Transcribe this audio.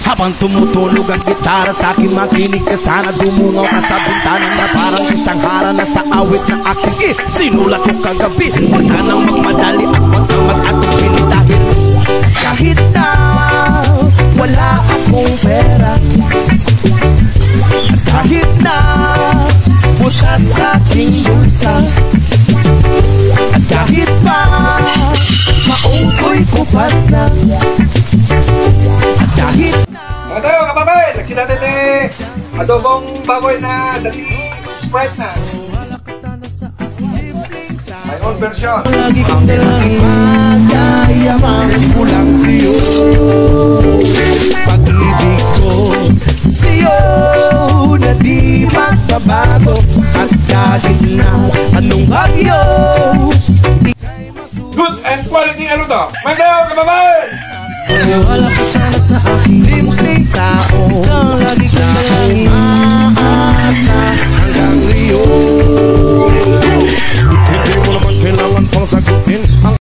Habang tumutunog ang gitara sa akin, makinig ka sana. Dumungaw ka sa bintana na parang isang hara na sa awit na aking sinulat ko kagabi. Huwag sanang magmadali at huwag kang mag-atupili kahit na wala akong pera, kahit na butas sa aking bulsa, at kahit pa maungkoy kupas na, at kahit na mga tayo kapabay, nagsin natin adobong baboy na dati Sprite na my own version. Lagi kang dalangin magayaman ko lang sa'yo, pag-ibig ko sa'yo na di magbabago, at kahit na anong bagyo good and quality ano to? Mga tayo kapabay, wala ka sana sa aking simpleng tao.